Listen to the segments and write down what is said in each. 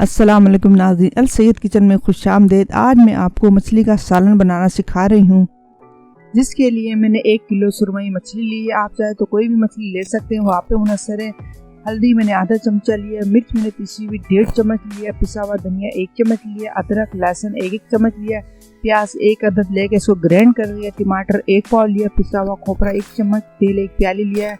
अस्सलाम वालेकुम नाज़रीन, अल सैयद किचन में खुशामदीद। आज मैं आपको मछली का सालन बनाना सिखा रही हूँ, जिसके लिए मैंने 1 किलो सुरमई मछली ली है। आप चाहे तो कोई भी मछली ले सकते हैं, वहाँ पे मुनसर है। हल्दी मैंने आधा चमचा लिया, मिर्च मैंने पिसी हुई 1.5 चम्मच लिया, पिसा हुआ धनिया 1 चम्मच लिया, अदरक लहसुन 1 चम्मच लिया, प्याज 1 अदद लेके इसको ग्राइंड कर लिया, टमाटर 1 पाव लिया, पिसा हुआ खोपरा 1 चम्मच, तेल 1 प्याली लिया,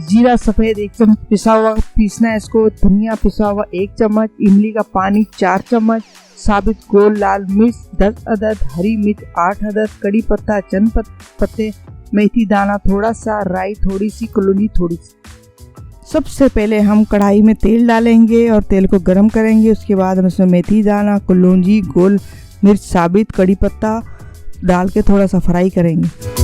जीरा सफ़ेद 1 चम्मच पिसा हुआ पीसना है इसको, धनिया पिसा हुआ 1 चम्मच, इमली का पानी 4 चम्मच, साबित गोल लाल मिर्च 10 अदद, हरी मिर्च 8 अदद, कड़ी पत्ता, चंद पत्ते, मेथी दाना थोड़ा सा, राई थोड़ी सी, कलौंजी थोड़ी सी। सबसे पहले हम कढ़ाई में तेल डालेंगे और तेल को गर्म करेंगे। उसके बाद हम इसमें मेथी दाना, कलौंजी, गोल मिर्च साबित, कड़ी पत्ता डाल के थोड़ा सा फ्राई करेंगे।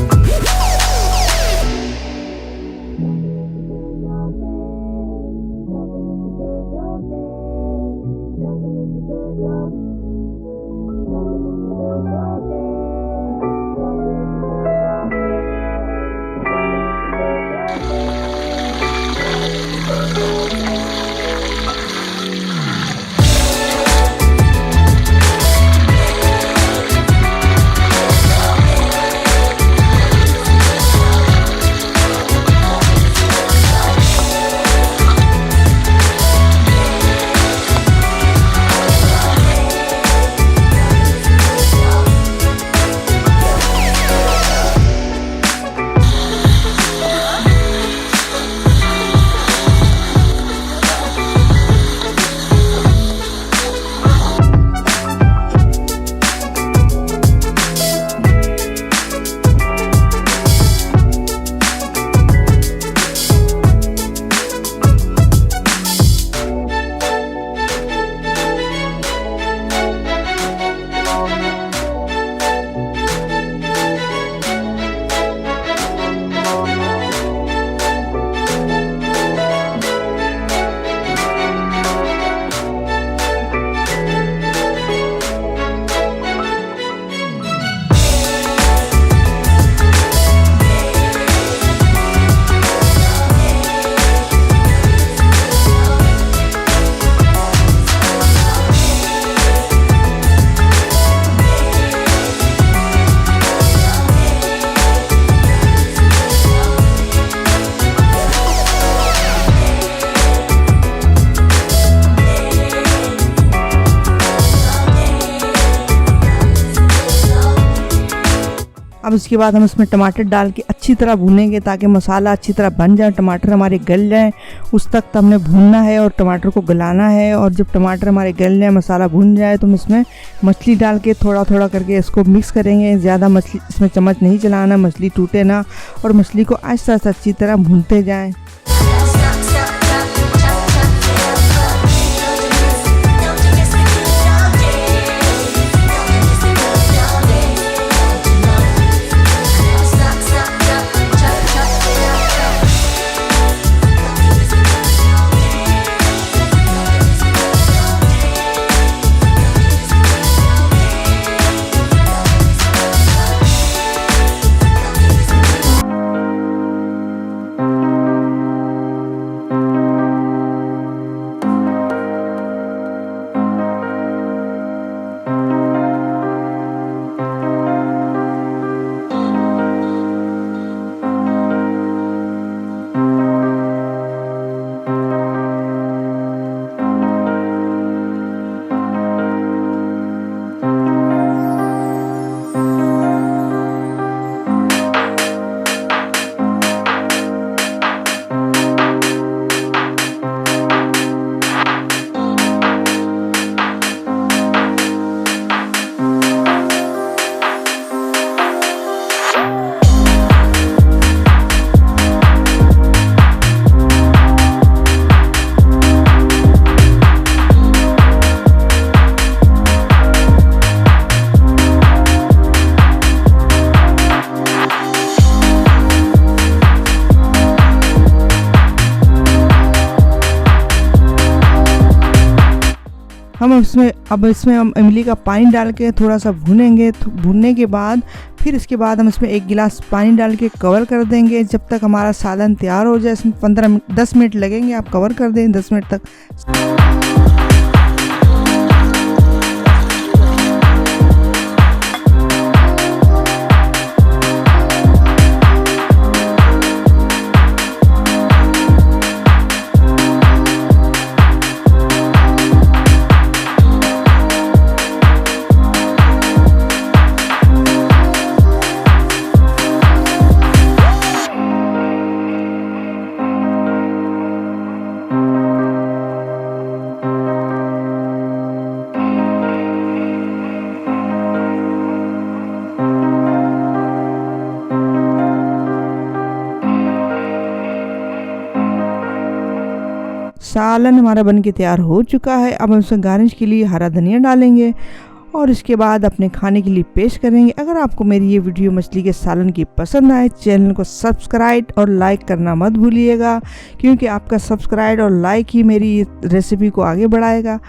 अब इसके बाद हम इसमें टमाटर डाल के अच्छी तरह भूनेंगे ताकि मसाला अच्छी तरह बन जाए, टमाटर हमारे गल जाएं। उस तक हमने भूनना है और टमाटर को गलाना है। और जब टमाटर हमारे गल जाए, मसाला भून जाए, तो हम इसमें मछली डाल के थोड़ा थोड़ा करके इसको मिक्स करेंगे। ज़्यादा मछली इसमें चम्मच नहीं चलाना, मछली टूटे ना, और मछली को आहिस्ता आहिस्ता अच्छी तरह भूनते जाएँ। अब इसमें हम इमली का पानी डाल के थोड़ा सा भूनेंगे। भूनने के बाद फिर इसके बाद हम इसमें 1 गिलास पानी डाल के कवर कर देंगे जब तक हमारा सालन तैयार हो जाए। इसमें 10 मिनट लगेंगे, आप कवर कर दें 10 मिनट तक। सालन हमारा बन के तैयार हो चुका है। अब हम उसमें गार्निश के लिए हरा धनिया डालेंगे और इसके बाद अपने खाने के लिए पेश करेंगे। अगर आपको मेरी ये वीडियो मछली के सालन की पसंद आए, चैनल को सब्सक्राइब और लाइक करना मत भूलिएगा, क्योंकि आपका सब्सक्राइब और लाइक ही मेरी रेसिपी को आगे बढ़ाएगा।